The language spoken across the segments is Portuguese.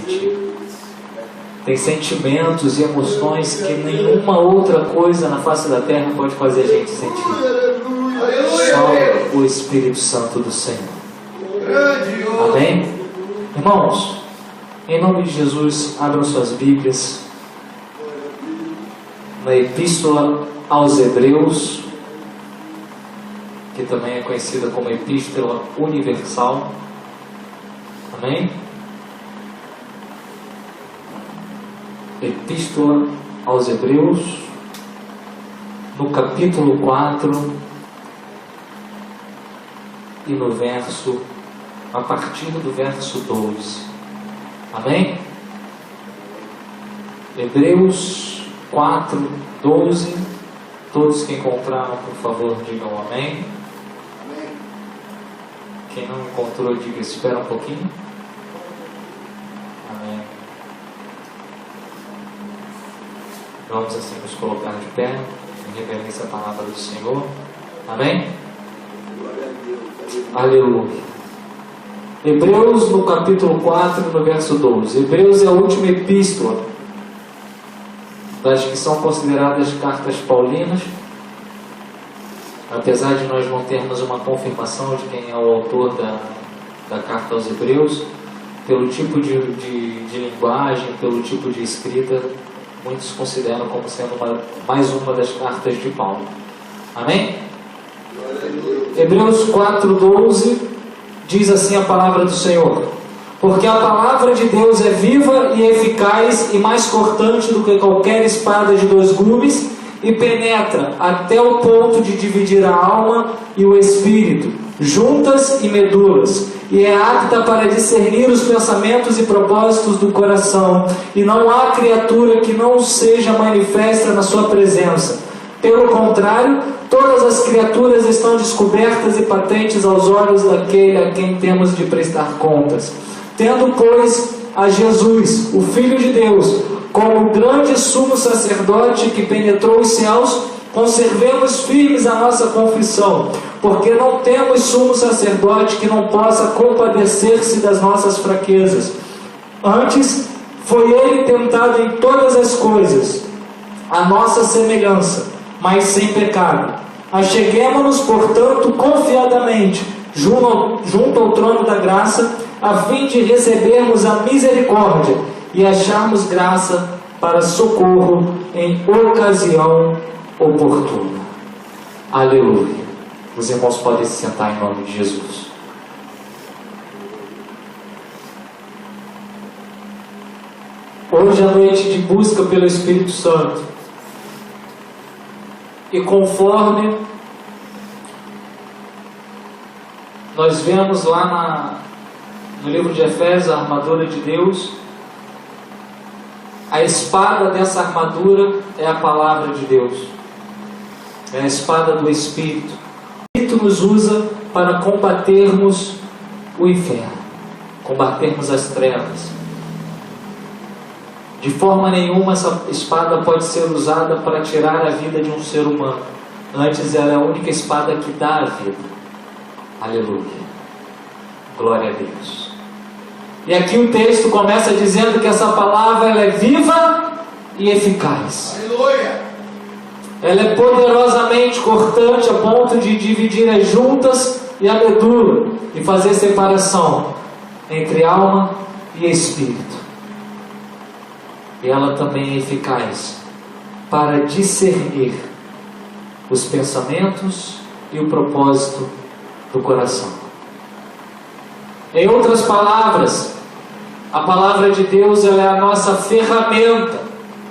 sentir. Tem sentimentos e emoções que nenhuma outra coisa na face da terra pode fazer a gente sentir. Só o Espírito Santo do Senhor. Amém? Irmãos, em nome de Jesus, abram suas Bíblias na Epístola aos Hebreus, que também é conhecida como Epístola Universal. Amém? Epístola aos Hebreus, no capítulo 4 e no verso, a partir do verso 12. Amém? Hebreus 4, 12. Todos que encontraram, por favor, digam amém. Quem não encontrou, diga espera um pouquinho. Amém. Vamos assim nos colocar de pé, em reverência à palavra do Senhor. Amém? Aleluia. Hebreus no capítulo 4, no verso 12. Hebreus é a última epístola das que são consideradas cartas paulinas, apesar de nós não termos uma confirmação de quem é o autor da carta aos Hebreus, pelo tipo de linguagem, pelo tipo de escrita, muitos consideram como sendo mais uma das cartas de Paulo. Amém? Hebreus 4:12 diz assim a palavra do Senhor: porque a palavra de Deus é viva e eficaz e mais cortante do que qualquer espada de 2 gumes e penetra até o ponto de dividir a alma e o espírito, juntas e medulas, e é apta para discernir os pensamentos e propósitos do coração, e não há criatura que não seja manifesta na sua presença. Pelo contrário, todas as criaturas estão descobertas e patentes aos olhos daquele a quem temos de prestar contas. Tendo, pois, a Jesus, o Filho de Deus, como grande sumo sacerdote que penetrou os céus, conservemos firmes a nossa confissão, porque não temos sumo sacerdote que não possa compadecer-se das nossas fraquezas. Antes, foi ele tentado em todas as coisas, a nossa semelhança, mas sem pecado. Acheguemo-nos, portanto, confiadamente, junto ao trono da graça, a fim de recebermos a misericórdia e acharmos graça para socorro em ocasião oportuna. Aleluia. Os irmãos podem se sentar em nome de Jesus. Hoje é a noite de busca pelo Espírito Santo. E conforme nós vemos lá no livro de Efésios, a armadura de Deus, a espada dessa armadura é a palavra de Deus, é a espada do Espírito. O Espírito nos usa para combatermos o inferno, combatermos as trevas. De forma nenhuma essa espada pode ser usada para tirar a vida de um ser humano. Antes ela é a única espada que dá a vida. Aleluia. Glória a Deus. E aqui o texto começa dizendo que essa palavra ela é viva e eficaz. Aleluia. Ela é poderosamente cortante a ponto de dividir as juntas e a medula e fazer separação entre alma e espírito. E ela também é eficaz para discernir os pensamentos e o propósito do coração. Em outras palavras, a palavra de Deus ela é a nossa ferramenta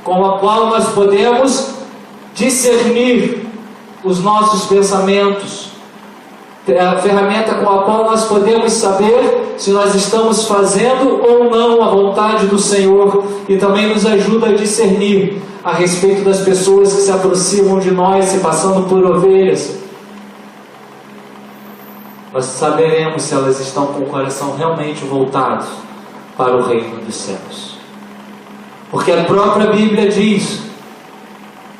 com a qual nós podemos discernir os nossos pensamentos. É a ferramenta com a qual nós podemos saber se nós estamos fazendo ou não a vontade do Senhor, e também nos ajuda a discernir a respeito das pessoas que se aproximam de nós, se passando por ovelhas. Nós saberemos se elas estão com o coração realmente voltado para o reino dos céus. Porque a própria Bíblia diz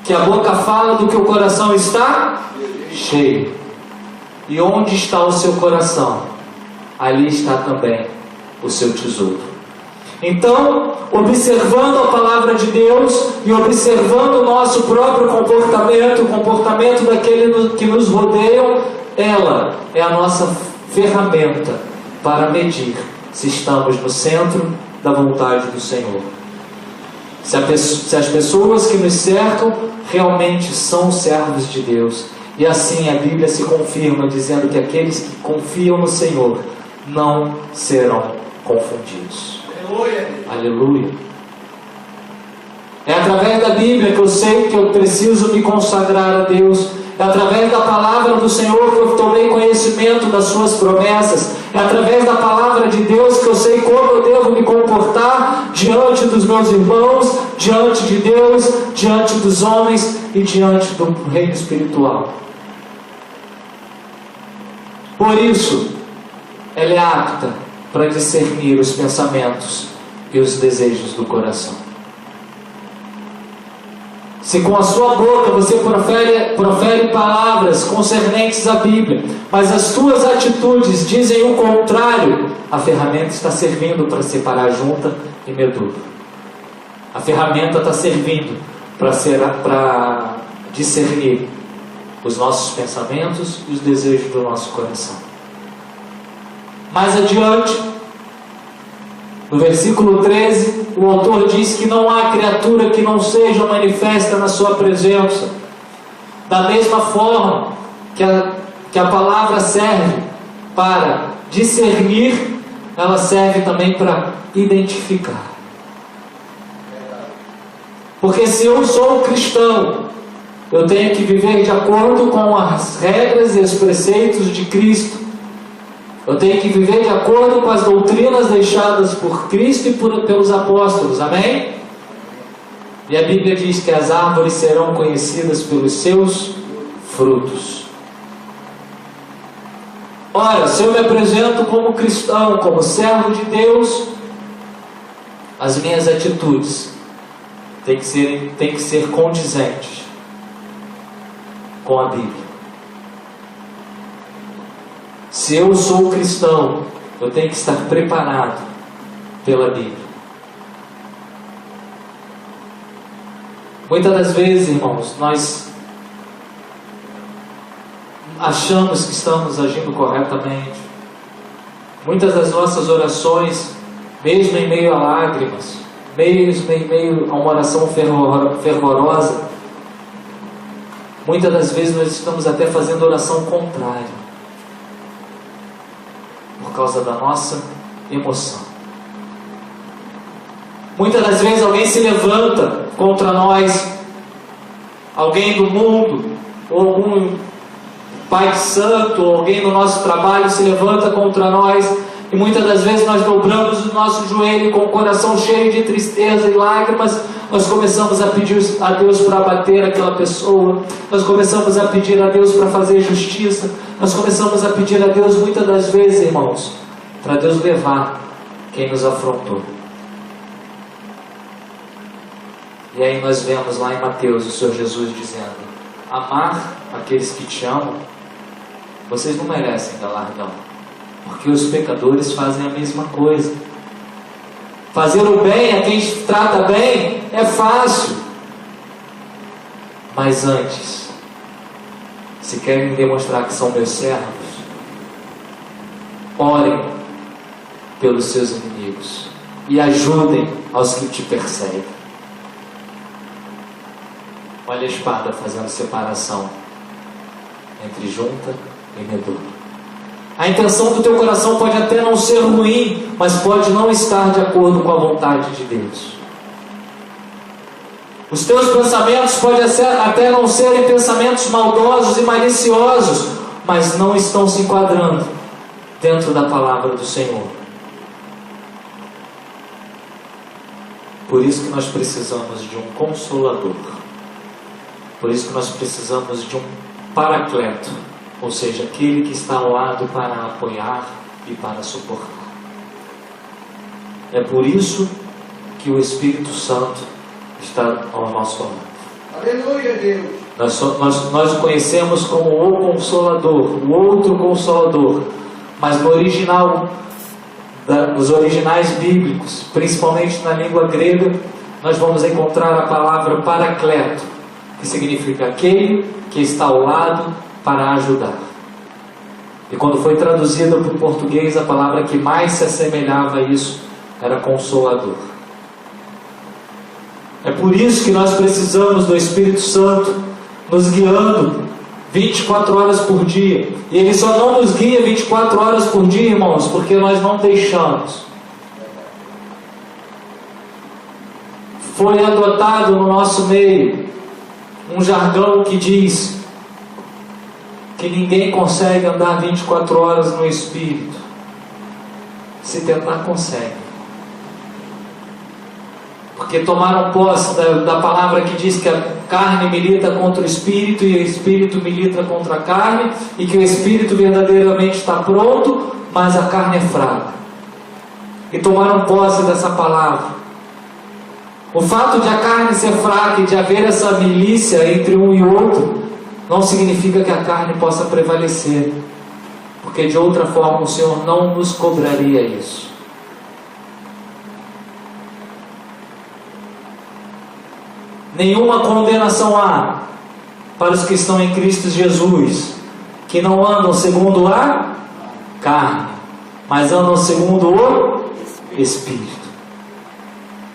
que a boca fala do que o coração está cheio. E onde está o seu coração, ali está também o seu tesouro. Então, observando a palavra de Deus e observando o nosso próprio comportamento, o comportamento daqueles que nos rodeiam, ela é a nossa ferramenta para medir se estamos no centro da vontade do Senhor. Se as pessoas que nos cercam realmente são servos de Deus. E assim a Bíblia se confirma, dizendo que aqueles que confiam no Senhor não serão confundidos. Aleluia! Aleluia! É através da Bíblia que eu sei que eu preciso me consagrar a Deus. É através da palavra do Senhor que eu tomei conhecimento das suas promessas. É através da palavra de Deus que eu sei como eu devo me comportar diante dos meus irmãos, diante de Deus, diante dos homens e diante do reino espiritual. Por isso, ela é apta para discernir os pensamentos e os desejos do coração. Se com a sua boca você profere palavras concernentes à Bíblia, mas as suas atitudes dizem o contrário, a ferramenta está servindo para separar junta e medula. A ferramenta está servindo para discernir os nossos pensamentos e os desejos do nosso coração. Mais adiante, no versículo 13, o autor diz que não há criatura que não seja manifesta na sua presença. Da mesma forma que a palavra serve para discernir, ela serve também para identificar. Porque se eu sou cristão, eu tenho que viver de acordo com as regras e os preceitos de Cristo. Eu tenho que viver de acordo com as doutrinas deixadas por Cristo e pelos apóstolos. Amém? E a Bíblia diz que as árvores serão conhecidas pelos seus frutos. Ora, se eu me apresento como cristão, como servo de Deus, as minhas atitudes têm que ser condizentes com a Bíblia. Se eu sou cristão, eu tenho que estar preparado pela Bíblia. Muitas das vezes, irmãos, nós achamos que estamos agindo corretamente. Muitas das nossas orações, mesmo em meio a lágrimas, mesmo em meio a uma oração fervorosa, muitas das vezes nós estamos até fazendo oração contrária, por causa da nossa emoção. Muitas das vezes alguém se levanta contra nós, alguém do mundo, ou algum pai de santo, ou alguém do nosso trabalho se levanta contra nós, e muitas das vezes nós dobramos o nosso joelho com o coração cheio de tristeza e lágrimas. Nós começamos a pedir a Deus para abater aquela pessoa, nós começamos a pedir a Deus para fazer justiça, nós começamos a pedir a Deus muitas das vezes, irmãos, para Deus levar quem nos afrontou. E aí nós vemos lá em Mateus o Senhor Jesus dizendo: amar aqueles que te amam, vocês não merecem galardão, porque os pecadores fazem a mesma coisa. Fazer o bem a quem te trata bem é fácil. Mas antes, se querem demonstrar que são meus servos, orem pelos seus inimigos e ajudem aos que te perseguem. Olha a espada fazendo separação entre junta e medula. A intenção do teu coração pode até não ser ruim, mas pode não estar de acordo com a vontade de Deus. Os teus pensamentos podem até não serem pensamentos maldosos e maliciosos, mas não estão se enquadrando dentro da palavra do Senhor. Por isso que nós precisamos de um consolador. Por isso que nós precisamos de um paracleto, ou seja, aquele que está ao lado para apoiar e para suportar. É por isso que o Espírito Santo está ao nosso lado. Aleluia, Deus! Nós o conhecemos como o Consolador, o outro Consolador, mas no original dos originais bíblicos, principalmente na língua grega, nós vamos encontrar a palavra paracleto, que significa aquele que está ao lado para ajudar. E quando foi traduzida para o português, a palavra que mais se assemelhava a isso era consolador. É por isso que nós precisamos do Espírito Santo nos guiando 24 horas por dia. E Ele só não nos guia 24 horas por dia, irmãos, porque nós não deixamos. Foi adotado no nosso meio um jargão que diz que ninguém consegue andar 24 horas no Espírito. Se tentar, consegue. Porque tomaram posse da palavra que diz que a carne milita contra o Espírito e o Espírito milita contra a carne, e que o Espírito verdadeiramente está pronto, mas a carne é fraca. E tomaram posse dessa palavra. O fato de a carne ser fraca e de haver essa milícia entre um e outro, não significa que a carne possa prevalecer, porque de outra forma o Senhor não nos cobraria isso. Nenhuma condenação há para os que estão em Cristo Jesus, que não andam segundo a carne, mas andam segundo o Espírito.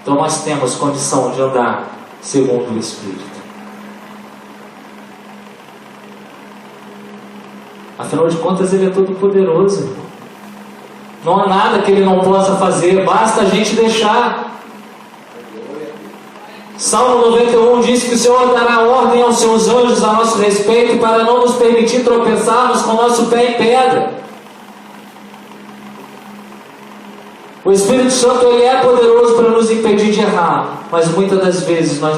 Então nós temos condição de andar segundo o Espírito. Afinal de contas, Ele é todo poderoso. Não há nada que Ele não possa fazer, basta a gente deixar. Salmo 91 diz que o Senhor dará ordem aos seus anjos a nosso respeito para não nos permitir tropeçarmos com o nosso pé em pedra. O Espírito Santo, Ele é poderoso para nos impedir de errar, mas muitas das vezes nós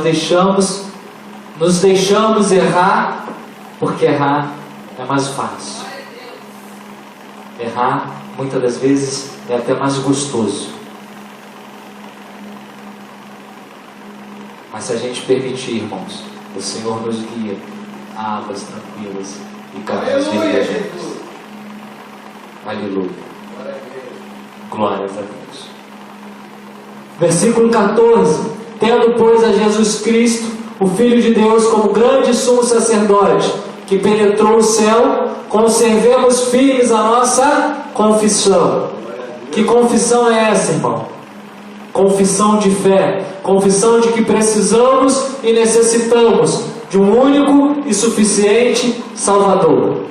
nos deixamos errar, porque errar é mais fácil. Errar, muitas das vezes, é até mais gostoso. Mas se a gente permitir, irmãos, o Senhor nos guia a águas tranquilas e caminhos verdejantes. Aleluia. Glórias a Deus. Versículo 14. Tendo, pois, a Jesus Cristo, o Filho de Deus, como grande sumo sacerdote, que penetrou o céu, conservemos firmes a nossa confissão. Que confissão é essa, irmão? Confissão de fé, confissão de que precisamos e necessitamos de um único e suficiente Salvador.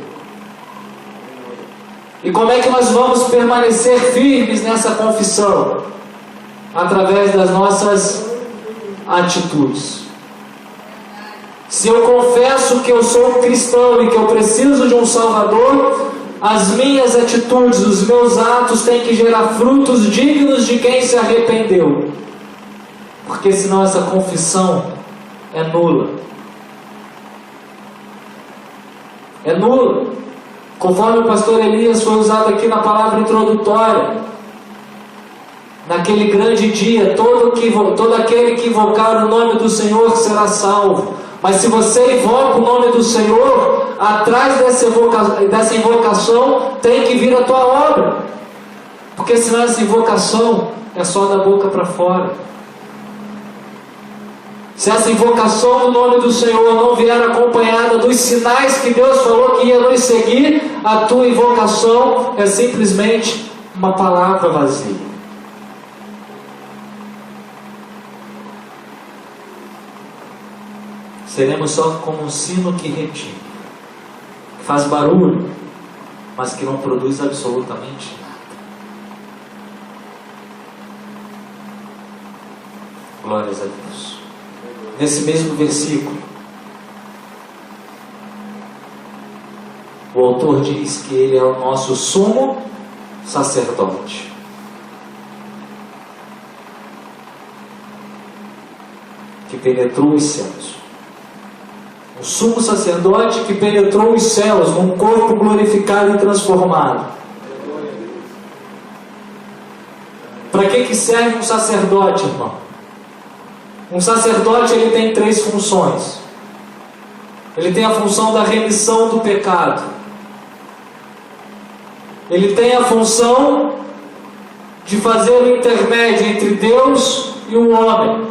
E como é que nós vamos permanecer firmes nessa confissão? Através das nossas atitudes. Se eu confesso que eu sou um cristão e que eu preciso de um Salvador, as minhas atitudes, os meus atos têm que gerar frutos dignos de quem se arrependeu. Porque senão essa confissão é nula. É nula. Conforme o pastor Elias foi usado aqui na palavra introdutória, naquele grande dia, todo aquele que invocar o nome do Senhor será salvo. Mas se você invoca o nome do Senhor, atrás dessa invocação tem que vir a tua obra. Porque senão essa invocação é só da boca para fora. Se essa invocação do nome do Senhor não vier acompanhada dos sinais que Deus falou que ia nos seguir, a tua invocação é simplesmente uma palavra vazia. Seremos só como um sino que retine, que faz barulho, mas que não produz absolutamente nada. Glórias a Deus. Nesse mesmo versículo, o autor diz que Ele é o nosso sumo sacerdote. Que penetrou os céus. O sumo sacerdote que penetrou os céus num corpo glorificado e transformado. Para que serve um sacerdote, irmão? Um sacerdote, ele tem 3 funções. Ele tem a função da remissão do pecado. Ele tem a função de fazer o intermédio entre Deus e o homem.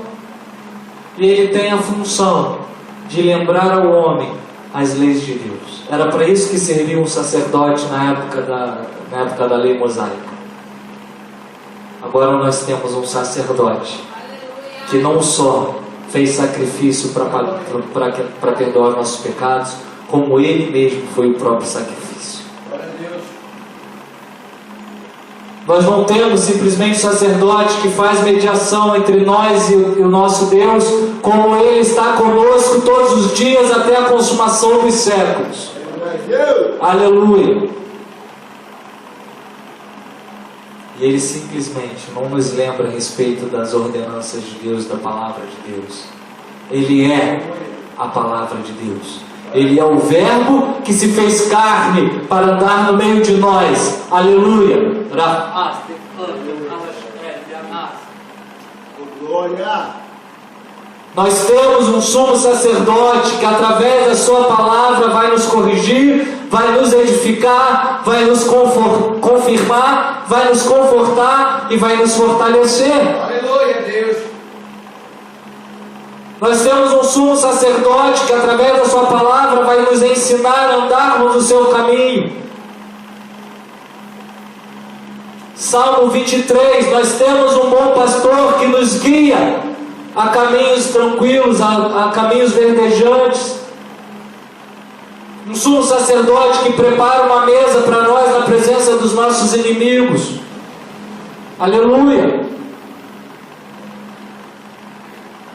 E ele tem a função de lembrar ao homem as leis de Deus. Era para isso que servia um sacerdote na época da lei mosaica. Agora nós temos um sacerdote que não só fez sacrifício para perdoar nossos pecados, como ele mesmo foi o próprio sacrifício. Nós não temos simplesmente sacerdote que faz mediação entre nós e o nosso Deus, como ele está conosco todos os dias até a consumação dos séculos. Aleluia! E ele simplesmente não nos lembra a respeito das ordenanças de Deus, da palavra de Deus. Ele é a palavra de Deus. Ele é o verbo que se fez carne para andar no meio de nós. Aleluia! Nós temos um sumo sacerdote que através da sua palavra vai nos corrigir, vai nos edificar, vai nos confirmar, vai nos confortar e vai nos fortalecer. Aleluia, Deus. Nós temos um sumo sacerdote que através da sua palavra vai nos ensinar a andarmos no seu caminho. Salmo 23, nós temos um bom pastor que nos guia a caminhos tranquilos, a caminhos verdejantes. Um sumo sacerdote que prepara uma mesa para nós na presença dos nossos inimigos. Aleluia!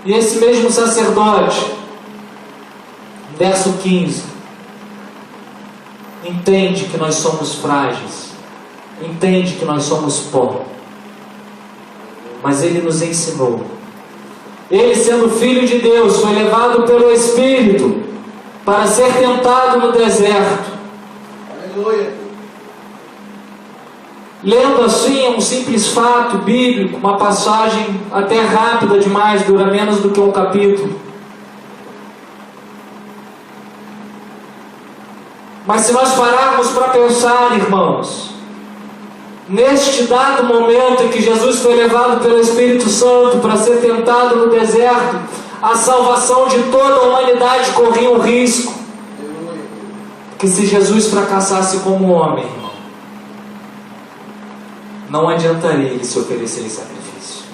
E esse mesmo sacerdote, verso 15, entende que nós somos frágeis, entende que nós somos pó, mas ele nos ensinou. Ele, sendo filho de Deus, foi levado pelo Espírito para ser tentado no deserto. Aleluia. Lendo assim um simples fato bíblico, uma passagem até rápida demais, dura menos do que um capítulo. Mas se nós pararmos para pensar, irmãos, neste dado momento em que Jesus foi levado pelo Espírito Santo para ser tentado no deserto, a salvação de toda a humanidade corria um risco. Que se Jesus fracassasse como homem, irmão, não adiantaria ele se oferecer em sacrifício.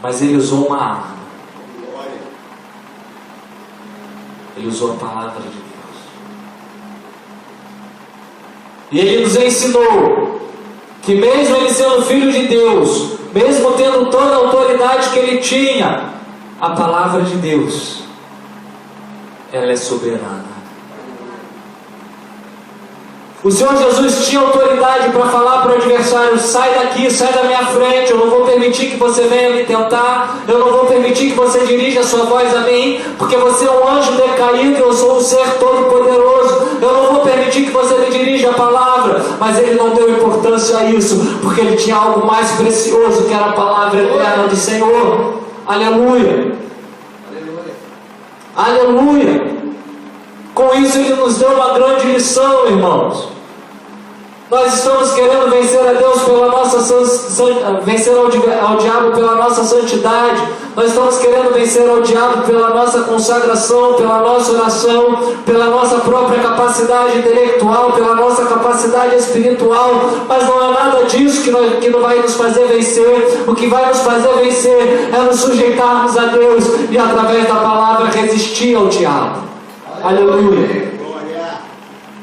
Mas ele usou uma arma. Ele usou a palavra de Deus. E ele nos ensinou que mesmo ele sendo filho de Deus, mesmo tendo toda a autoridade que ele tinha, a palavra de Deus, ela é soberana. O Senhor Jesus tinha autoridade para falar para o adversário: sai daqui, sai da minha frente, eu não vou permitir que você venha me tentar, eu não vou permitir que você dirija a sua voz a mim, porque você é um anjo decaído e eu sou um ser todo-poderoso, eu não vou permitir que você me dirija a palavra. Mas ele não deu importância a isso, porque ele tinha algo mais precioso, que era a palavra eterna do Senhor. Aleluia! Aleluia! Com isso ele nos deu uma grande lição, irmãos. Nós estamos querendo vencer a Deus pela nossa vencer ao diabo pela nossa santidade. Nós estamos querendo vencer ao diabo pela nossa consagração, pela nossa oração, pela nossa própria capacidade intelectual, pela nossa capacidade espiritual. Mas não é nada disso que não vai nos fazer vencer. O que vai nos fazer vencer é nos sujeitarmos a Deus e através da palavra resistir ao diabo. Aleluia!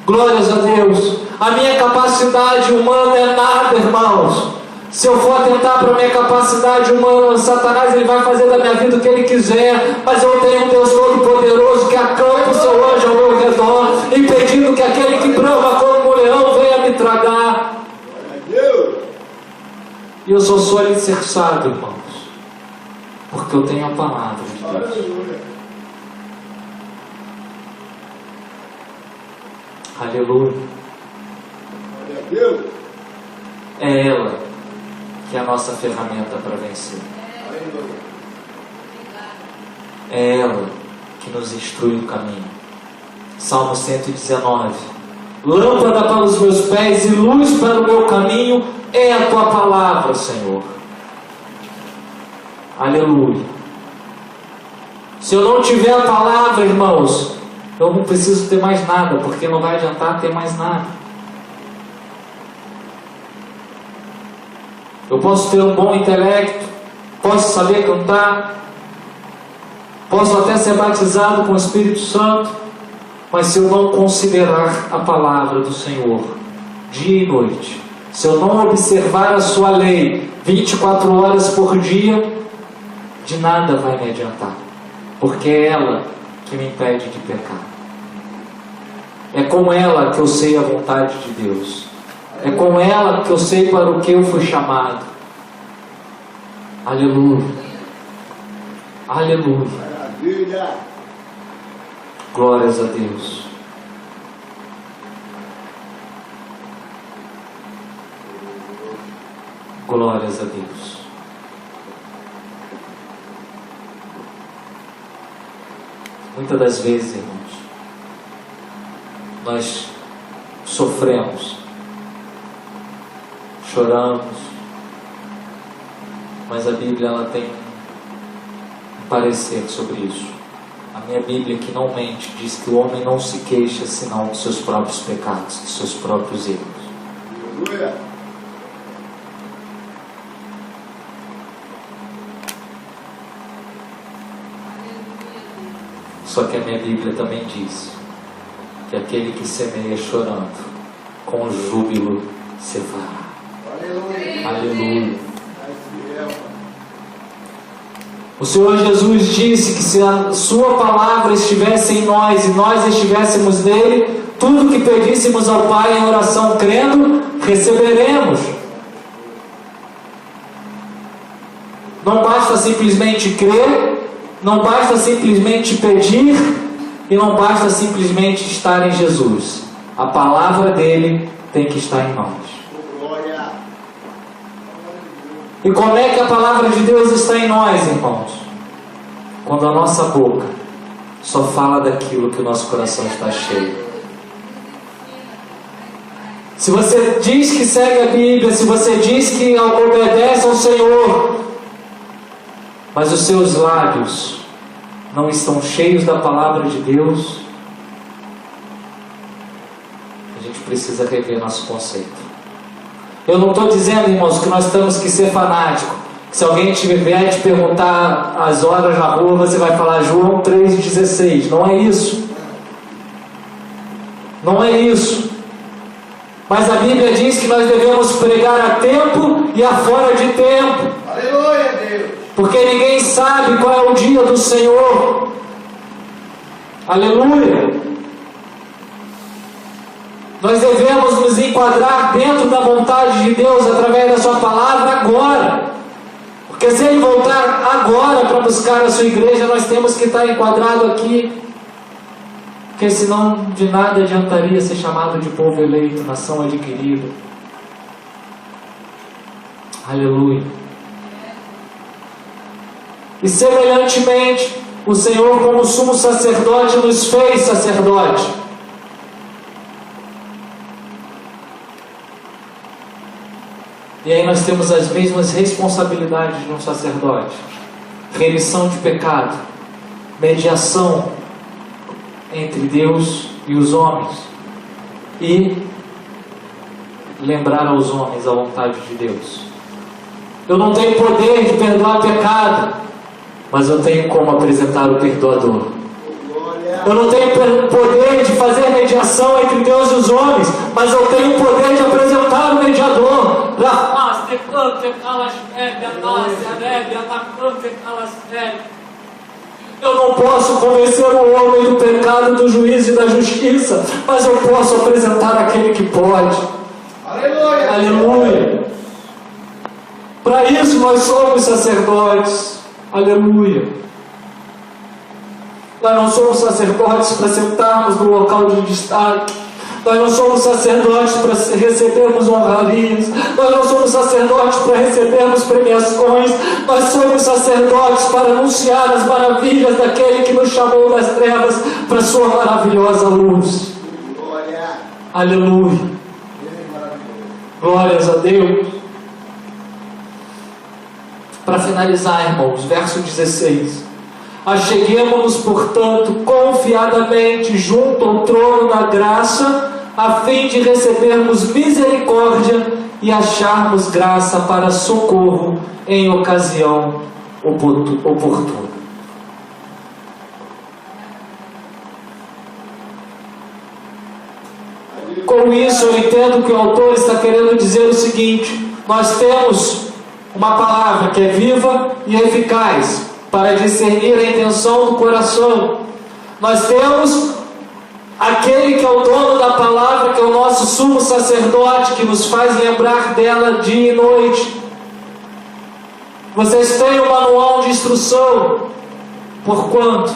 Glórias a Deus! A minha capacidade humana é nada, irmãos. Se eu for atentar para a minha capacidade humana, Satanás ele vai fazer da minha vida o que ele quiser. Mas eu tenho um Deus todo-poderoso que acampa o seu anjo ao meu redor, impedindo que aquele que brama como um leão venha me tragar. E eu sou alicerçado, irmãos, porque eu tenho a palavra de Deus. Aleluia. É ela que é a nossa ferramenta para vencer. É ela que nos instrui o caminho. Salmo 119. Lâmpada para os meus pés e luz para o meu caminho é a tua palavra, Senhor. Aleluia. Se eu não tiver a palavra, irmãos, eu não preciso ter mais nada, porque não vai adiantar ter mais nada. Eu posso ter um bom intelecto, posso saber cantar, posso até ser batizado com o Espírito Santo, mas se eu não considerar a palavra do Senhor dia e noite, se eu não observar a sua lei 24 horas por dia, de nada vai me adiantar, porque é ela que me impede de pecar. É com ela que eu sei a vontade de Deus. É com ela que eu sei para o que eu fui chamado. Aleluia. Aleluia. Maravilha. Glórias a Deus. Glórias a Deus. Muitas das vezes, irmãos, nós sofremos, choramos, mas a Bíblia ela tem um parecer sobre isso. A minha Bíblia, que não mente, diz que o homem não se queixa senão dos seus próprios pecados, dos seus próprios erros. Aleluia. Só que a minha Bíblia também diz que aquele que semeia chorando, com júbilo se fará. Aleluia. Aleluia. O Senhor Jesus disse que se a sua palavra estivesse em nós e nós estivéssemos nele, tudo que pedíssemos ao Pai em oração crendo, receberemos. Não basta simplesmente crer, não basta simplesmente pedir e não basta simplesmente estar em Jesus. A palavra dele tem que estar em nós. Glória. E como é que a palavra de Deus está em nós, irmãos? Quando a nossa boca só fala daquilo que o nosso coração está cheio. Se você diz que segue a Bíblia, se você diz que obedece ao Senhor, mas os seus lábios não estão cheios da palavra de Deus, a gente precisa rever nosso conceito. Eu não estou dizendo, irmãos, que nós temos que ser fanáticos. Se alguém vier te perguntar as horas na rua, você vai falar João 3,16. Não é isso. Não é isso. Mas a Bíblia diz que nós devemos pregar a tempo e a fora de tempo. Aleluia, Deus. Porque ninguém sabe qual é o dia do Senhor. Aleluia. Nós devemos nos enquadrar dentro da vontade de Deus através da sua palavra agora. Porque se Ele voltar agora para buscar a sua igreja, nós temos que estar enquadrado aqui. Porque senão de nada adiantaria ser chamado de povo eleito, nação adquirida. Aleluia. E semelhantemente, o Senhor, como sumo sacerdote, nos fez sacerdote. E aí nós temos as mesmas responsabilidades de um sacerdote: remissão de pecado, mediação entre Deus e os homens, e lembrar aos homens a vontade de Deus. Eu não tenho poder de perdoar pecado, mas eu tenho como apresentar o perdoador. Eu não tenho poder de fazer mediação entre Deus e os homens, mas eu tenho o poder de apresentar o mediador. Eu não posso convencer o homem do pecado, do juízo e da justiça, mas eu posso apresentar aquele que pode. Aleluia. Aleluia. Para isso nós somos sacerdotes. Aleluia. Nós não somos sacerdotes para sentarmos no local de destaque. Nós não somos sacerdotes para recebermos honrarias. Nós não somos sacerdotes para recebermos premiações. Nós somos sacerdotes para anunciar as maravilhas daquele que nos chamou das trevas para a sua maravilhosa luz. Glória. Aleluia. Glórias a Deus. Para finalizar, irmãos, verso 16. Acheguemo-nos, portanto, confiadamente junto ao trono da graça, a fim de recebermos misericórdia e acharmos graça para socorro em ocasião oportuna. Com isso, eu entendo que o autor está querendo dizer o seguinte: nós temos uma palavra que é viva e eficaz para discernir a intenção do coração. Nós temos aquele que é o dono da palavra, que é o nosso sumo sacerdote, que nos faz lembrar dela dia e noite. Vocês têm um manual de instrução, porquanto,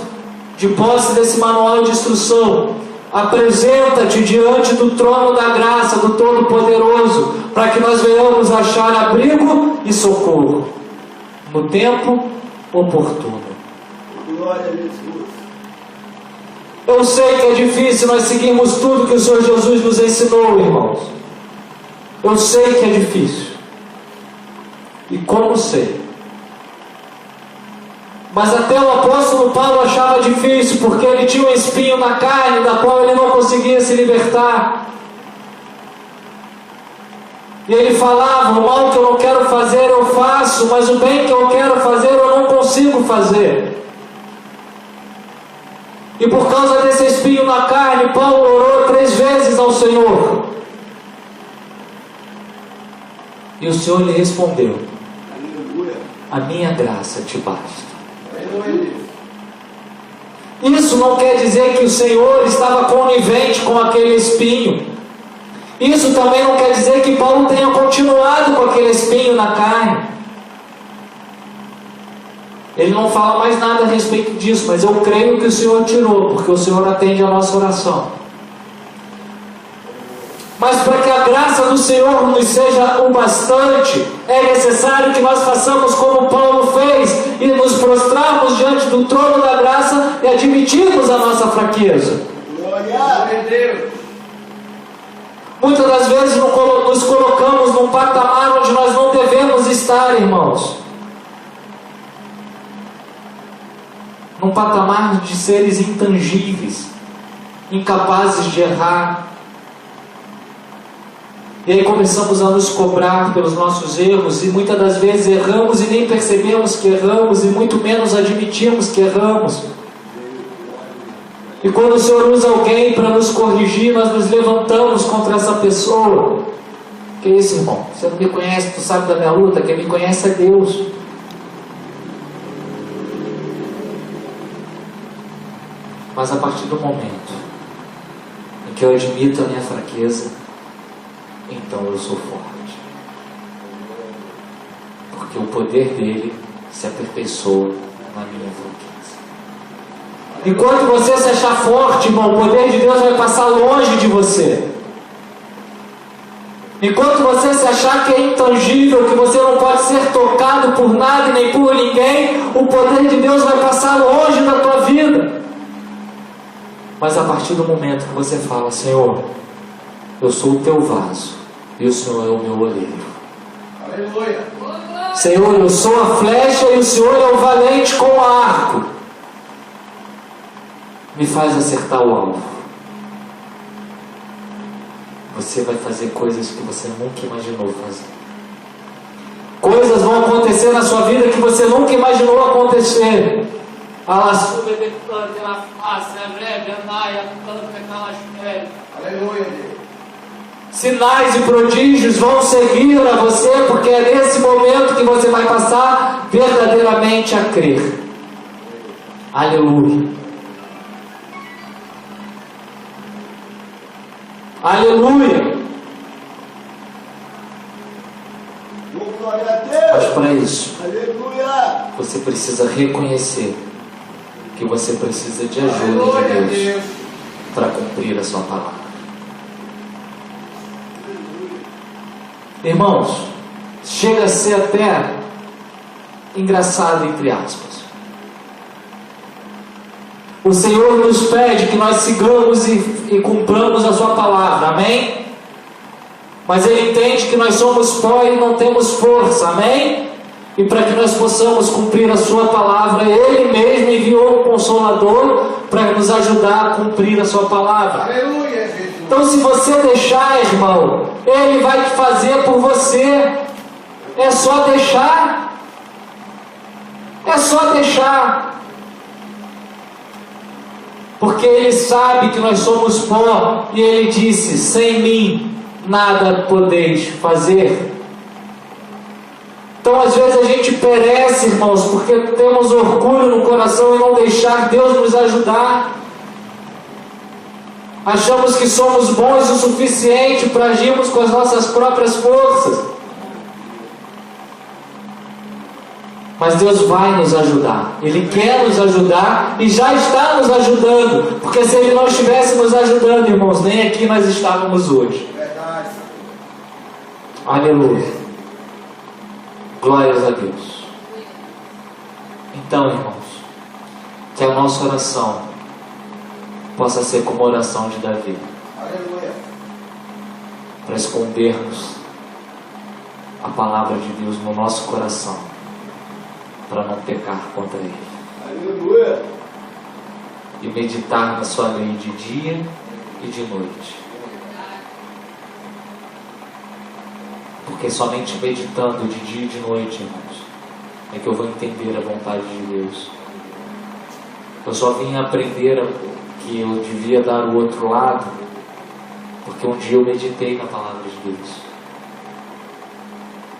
de posse desse manual de instrução, apresenta-te diante do trono da graça do Todo-Poderoso, para que nós venhamos achar abrigo e socorro no tempo oportuno. Glória a Jesus. Eu sei que é difícil nós seguirmos tudo que o Senhor Jesus nos ensinou, irmãos. Eu sei que é difícil. E como sei? Mas até o apóstolo Paulo achava difícil, porque ele tinha um espinho na carne, da qual ele não conseguia se libertar. E ele falava: o mal que eu não quero fazer eu faço, mas o bem que eu quero fazer eu não consigo fazer. E por causa desse espinho na carne, Paulo orou 3 vezes ao Senhor. E o Senhor lhe respondeu: Aleluia. a minha graça te basta. Aleluia. Isso não quer dizer que o Senhor estava conivente com aquele espinho. Isso também não quer dizer que Paulo tenha continuado com aquele espinho na carne. Ele não fala mais nada a respeito disso, mas eu creio que o Senhor tirou, porque o Senhor atende a nossa oração. Mas para que a graça do Senhor nos seja o bastante, é necessário que nós façamos como Paulo fez e nos prostrarmos diante do trono da graça e admitirmos a nossa fraqueza. Glória a Deus. Muitas das vezes nos colocamos num patamar onde nós não devemos estar, irmãos. Num patamar de seres intangíveis, incapazes de errar. E aí começamos a nos cobrar pelos nossos erros, e muitas das vezes erramos e nem percebemos que erramos, e muito menos admitimos que erramos. E quando o Senhor usa alguém para nos corrigir, nós nos levantamos contra essa pessoa. Que isso, irmão? Você não me conhece, tu sabe da minha luta, quem me conhece é Deus. Mas a partir do momento em que eu admito a minha fraqueza, então eu sou forte. Porque o poder dele se aperfeiçoa na minha fraqueza. Enquanto você se achar forte, irmão, o poder de Deus vai passar longe de você. Enquanto você se achar que é intangível, que você não pode ser tocado por nada e nem por ninguém, o poder de Deus vai passar longe da tua vida. Mas a partir do momento que você fala: Senhor, eu sou o teu vaso e o Senhor é o meu oleiro. Aleluia. Senhor, eu sou a flecha e o Senhor é o valente com o arco. Me faz acertar o alvo. Você vai fazer coisas que você nunca imaginou fazer. Coisas vão acontecer na sua vida que você nunca imaginou acontecer. Aleluia, Deus. Sinais e prodígios vão seguir a você, porque é nesse momento que você vai passar verdadeiramente a crer. Aleluia. Aleluia. Glória a Deus. Mas para isso, Aleluia. você precisa reconhecer que você precisa de ajuda Glória a de Deus Deus. para cumprir a sua palavra. Irmãos, chega a ser até engraçado, entre aspas. O Senhor nos pede que nós sigamos e cumpramos a sua palavra, amém? Mas Ele entende que nós somos pó e não temos força, amém? E para que nós possamos cumprir a sua palavra, Ele mesmo enviou um Consolador para nos ajudar a cumprir a sua palavra. Aleluia, Jesus. Então, se você deixar, irmão, Ele vai fazer por você. É só deixar. É só deixar. Porque Ele sabe que nós somos pó. E Ele disse: sem mim nada podeis fazer. Então, às vezes a gente perece, irmãos, porque temos orgulho no coração e não deixar Deus nos ajudar. Achamos que somos bons o suficiente para agirmos com as nossas próprias forças. Mas Deus vai nos ajudar. Ele quer nos ajudar e já está nos ajudando. Porque se Ele não estivesse nos ajudando, irmãos, nem aqui nós estávamos hoje. Verdade. Aleluia. Glórias a Deus. Então, irmãos, que a nossa oração possa ser como a oração de Davi. Aleluia. Para escondermos a palavra de Deus no nosso coração, para não pecar contra Ele. Aleluia. E meditar na sua lei de dia e de noite. Porque somente meditando de dia e de noite, irmãos, é que eu vou entender a vontade de Deus. Eu só vim aprender que eu devia dar o outro lado, porque um dia eu meditei na palavra de Deus.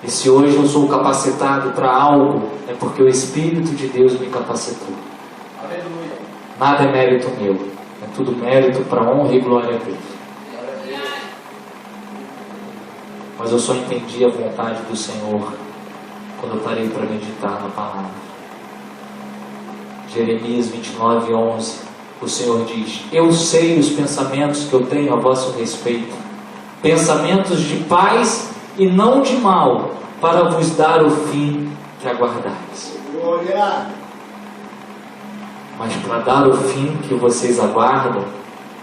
E se hoje eu sou capacitado para algo, é porque o Espírito de Deus me capacitou. Aleluia. Nada é mérito meu, é tudo mérito para a honra e glória a Deus. Mas eu só entendi a vontade do Senhor quando eu parei para meditar na palavra. Jeremias 29:11, o Senhor diz: eu sei os pensamentos que eu tenho a vosso respeito, pensamentos de paz e não de mal, para vos dar o fim que aguardais. Glória. Mas para dar o fim que vocês aguardam,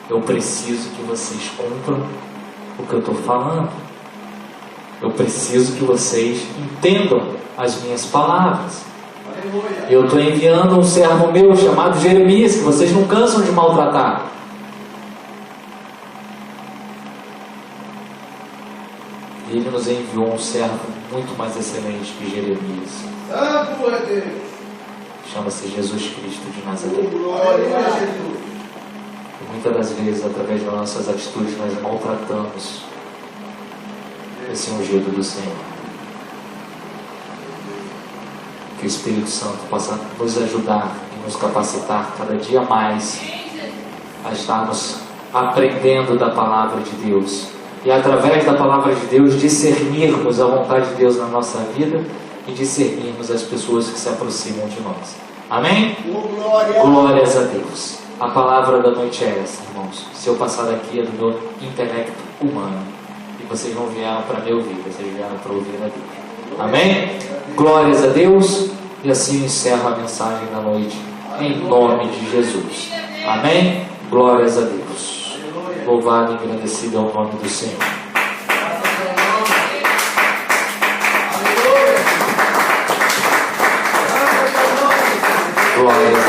eu preciso que vocês cumpram o que eu estou falando. Eu preciso que vocês entendam as minhas palavras. Aleluia. Eu estou enviando um servo meu chamado Jeremias, que vocês não cansam de maltratar. E Ele nos enviou um servo muito mais excelente que Jeremias. Santo é Deus. Chama-se Jesus Cristo de Nazaré. Glória a Jesus. E muitas das vezes, através das nossas atitudes, nós maltratamos esse ungido do Senhor. Que o Espírito Santo possa nos ajudar e nos capacitar cada dia mais a estarmos aprendendo da palavra de Deus e através da palavra de Deus discernirmos a vontade de Deus na nossa vida e discernirmos as pessoas que se aproximam de nós. Amém? Glória. Glórias a Deus. A palavra da noite é essa, irmãos. Se eu passar daqui é do meu intelecto humano. Vocês não vieram para me ouvir, vocês vieram para ouvir a Deus. Amém? Glórias a Deus. E assim encerro a mensagem da noite, em nome de Jesus. Amém? Glórias a Deus. Louvado e agradecido é o nome do Senhor. Glórias a Deus.